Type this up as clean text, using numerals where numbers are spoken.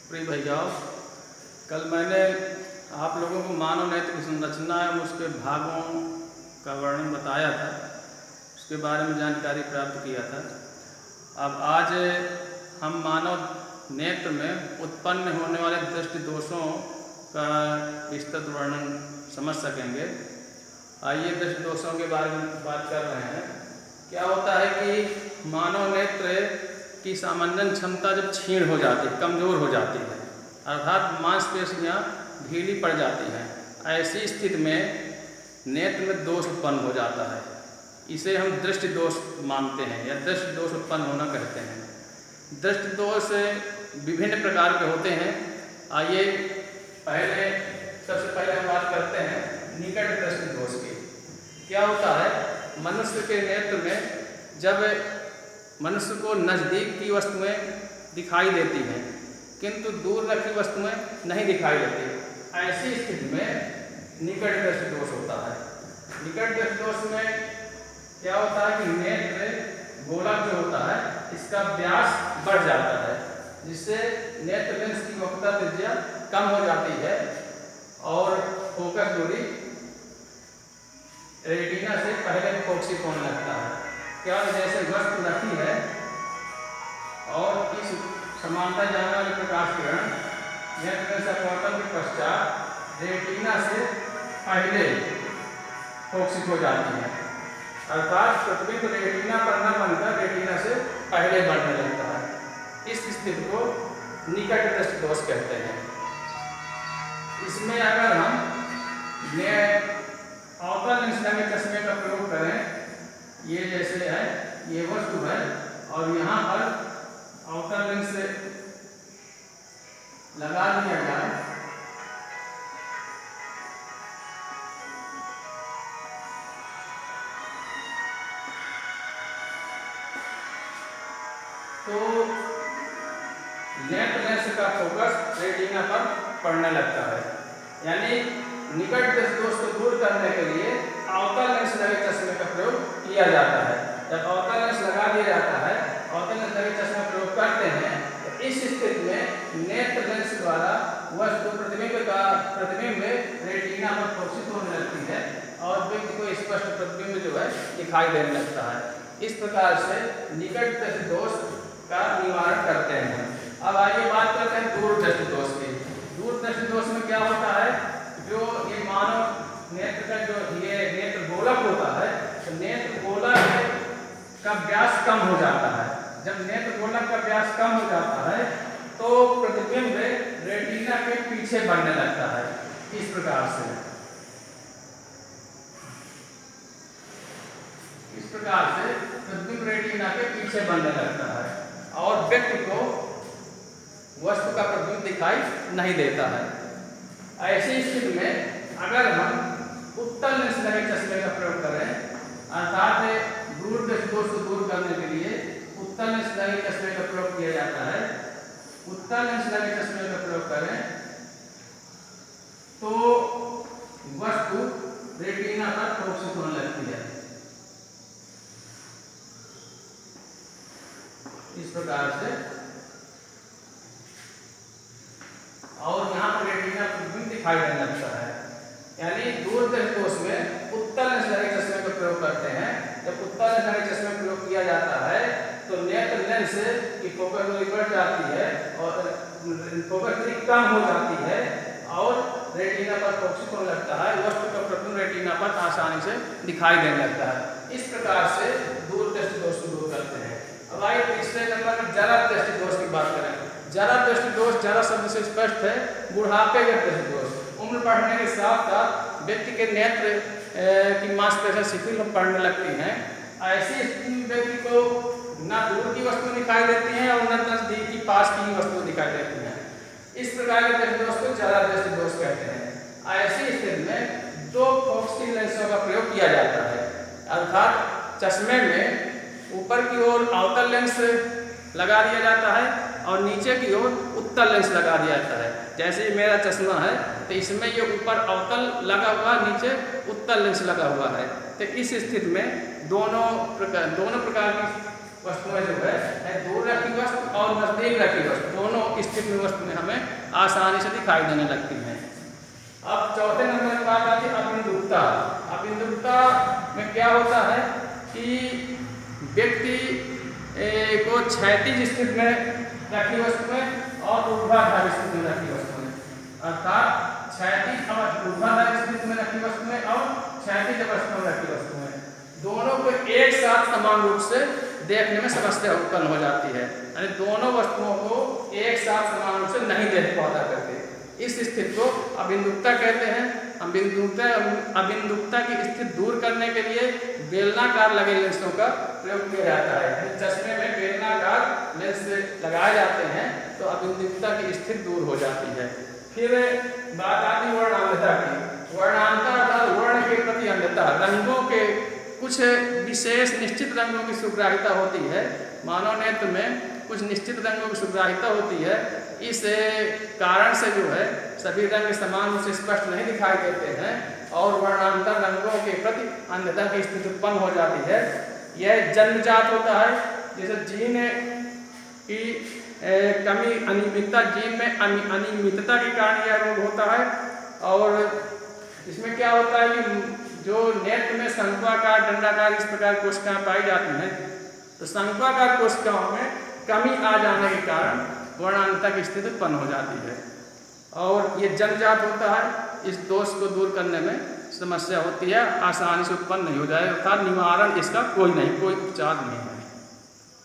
प्रिय भैया, कल मैंने आप लोगों को मानव नेत्र की संरचना एवं उसके भागों का वर्णन बताया था, उसके बारे में जानकारी प्राप्त किया था। अब आज हम मानव नेत्र में उत्पन्न होने वाले दृष्टि दोषों का विस्तृत वर्णन समझ सकेंगे। आइए दृष्टि दोषों के बारे में बात कर रहे हैं। क्या होता है कि मानव नेत्र की सामान्य क्षमता जब क्षीण हो जाती है, कमज़ोर हो जाती है, अर्थात मांसपेशियाँ ढीली पड़ जाती हैं, ऐसी स्थिति में नेत्र में दोष उत्पन्न हो जाता है। इसे हम दृष्टि दोष मानते हैं या दृष्टि दोष उत्पन्न होना कहते हैं। दृष्टि दोष विभिन्न प्रकार के होते हैं। आइए सबसे पहले हम बात करते हैं निकट दृष्टि दोष की। क्या होता है, मनुष्य के नेत्र में जब मनुष्य को नज़दीक की वस्तुएं दिखाई देती हैं किंतु दूर रखी वस्तुएं नहीं दिखाई देती, ऐसी स्थिति में निकट दृष्टि दोष होता है। निकट दृष्टि दोष में क्या होता है कि नेत्र गोलक जो होता है इसका व्यास बढ़ जाता है, जिससे नेत्र लेंस की वक्रता त्रिज्या कम हो जाती है और फोकस दूरी रेटिना से पहले फोकसित होने लगता है। क्या जैसे वस्तु रखी है और इस समानता जाने वाले प्रकाश किरण नेत्र से अपवर्तन के पश्चात रेटिना से पहले फोकसित हो जाती है, अर्थात प्रतिबिंब रेटिना पर न बनकर रेटिना से पहले बढ़ने लगता है। इस स्थिति को निकट दृष्टि दोष कहते हैं। इसमें अगर हम अवतल लेंस लगे चश्मे का प्रयोग करें, ये जैसे है, ये वस्तु है और यहाँ पर अवतल लेंस लगा दिया जाए तो नेत्र लेंस का फोकस रेटिना पर पड़ने लगता है। यानी निकट दृष्टि दोष को दूर करने के लिए अवतल लेंस लगे चश्मे का प्रयोग किया जाता है। जब अवतल लेंस लगा दिया जाता है, अवतल लेंस लगे चश्मे का प्रयोग करते हैं, तो इस स्थिति में नेत्र लेंस द्वारा वस्तु प्रतिबिंब रेटिना पर फोकसित होने लगती है और व्यक्ति को स्पष्ट प्रतिबिंब जो है दिखाई देने लगता है। इस प्रकार से निकट दृष्टि दोष का निवारण करते हैं। अब आइए बात करते हैं दूर दृष्टि दोष की। दूर दृष्टि दोष में क्या होता है, जो ये मानव नेत्र का जो ये नेत्र गोलक होता है, तो नेत्र गोलक का व्यास कम हो जाता है। जब नेत्र गोलक का व्यास कम हो जाता है तो प्रतिबिंब रेटिना के पीछे बढ़ने लगता है। इस प्रकार से प्रतिबिंब रेटिना के पीछे बढ़ने लगता है और व्यक्ति को वस्तु का प्रतिबिंब दिखाई नहीं देता है। ऐसी स्थिति में अगर हम उत्तल लेंस लगे चश्मे का प्रयोग करें, अर्थात दूर दृष्टि दोष को दूर करने के लिए उत्तल लेंस लगे चश्मे का प्रयोग किया जाता है। उत्तल लेंस लगे चश्मे का प्रयोग करें तो वस्तु रेटिना पर फोकसित होने लगती है। इस प्रकार से और यहाँ पर रेटिना प्रतिबिंब दिखाई देने लगता है। यानी दूर दृष्टि दोष में उत्तल लेंस लगे चश्मे का प्रयोग करते हैं। जब उत्तल लेंस लगे चश्मे का प्रयोग किया जाता है तो नेत्र लेंस की फोकस दूरी बढ़ जाती है और फोकस दूरी कम हो जाती है और रेटिना पर फोकसित होने लगता है। वस्तु का प्रतिबिंब रेटिना पर आसानी से दिखाई देने लगता है। इस प्रकार से दूर दृष्टि दोष को दूर करते हैं। अब आइए तीसरे नंबर में जरा दृष्टि दोष की बात करें। जरा दृष्टि दोष जरा शब्द से स्पष्ट है, बुढ़ापे का दृष्टि दोष। उम्र बढ़ने के साथ साथ व्यक्ति के नेत्र की मांसपेशियां शिथिल पड़ने लगती हैं। ऐसी स्थिति में व्यक्ति को न दूर की वस्तु दिखाई देती हैं और न नजदीक की पास की वस्तु दिखाई देती हैं। इस प्रकार के दृष्टि दोष को जरा दृष्टि दोष कहते हैं। ऐसी स्थिति में दो फोकसिंग लेंसों का प्रयोग किया जाता है, अर्थात चश्मे में ऊपर की ओर अवतल लेंस लगा दिया जाता है और नीचे की ओर उत्तल लेंस लगा दिया जाता है। जैसे मेरा चश्मा है तो इसमें ये ऊपर अवतल लगा हुआ, नीचे उत्तल लेंस लगा हुआ है। तो इस स्थिति में दोनों प्रकार की वस्तुएं जो है दूर रखी वस्तु और नजदीक रखी वस्तु दोनों और स्थित वस्तु में हमें आसानी से दिखाई देने लगती हैं। अब चौथे नंबर की बात आती है अबिंदुकता। अबिंदुकता में क्या होता है कि व्यक्ति को क्षैतिज स्थिति में रखी वस्तु में और ऊर्ध्वाधर स्थिति में रखी वस्तु में, अर्थात क्षैतिज और ऊर्ध्वाधर स्थिति में रखी वस्तु में और क्षैतिज अवस्था में रखी वस्तु में, दोनों को एक साथ समान रूप से देखने में समस्या उत्पन्न हो जाती है। यानी दोनों वस्तुओं को एक साथ समान रूप से नहीं देख पाता करते, इस स्थिति को अबिंदुकता कहते हैं। अबिंदुकता की स्थिति दूर करने के लिए बेलनाकार लगे लेंसों का प्रयोग किया जाता है। चश्मे में बेलनाकार लेंस लगाए जाते हैं तो अबिंदुकता की स्थिति दूर हो जाती है। फिर बात आती है वर्णांधता की। वर्णांधता अर्थात वर्ण के प्रति अंधता, रंगों के कुछ विशेष निश्चित रंगों की सुग्राह्यता होती है। मानव नेत्र में कुछ निश्चित रंगों की सुग्राह्यता होती है, इस कारण से जो है सभी रंग समान रूप से स्पष्ट नहीं दिखाई देते हैं और वर्णांतर रंगों के प्रति अंधता की स्थिति उत्पन्न हो जाती है। यह जन्मजात होता है, जैसे जीन की कमी अनियमितता, जीन में अनियमितता के कारण यह रोग होता है। और इसमें क्या होता है कि जो नेत्र में शंक्वाकार डंडाकार इस प्रकार कोशिकाएं पाई जाती हैं, तो शंक्वाकार कोशिकाओं में कमी आ जाने के कारण वर्णांधता की स्थिति उत्पन्न हो जाती है और ये जन्मजात होता है। इस दोष को दूर करने में समस्या होती है, आसानी से उत्पन्न नहीं हो जाए, अर्थात निवारण इसका कोई नहीं, कोई उपचार नहीं है।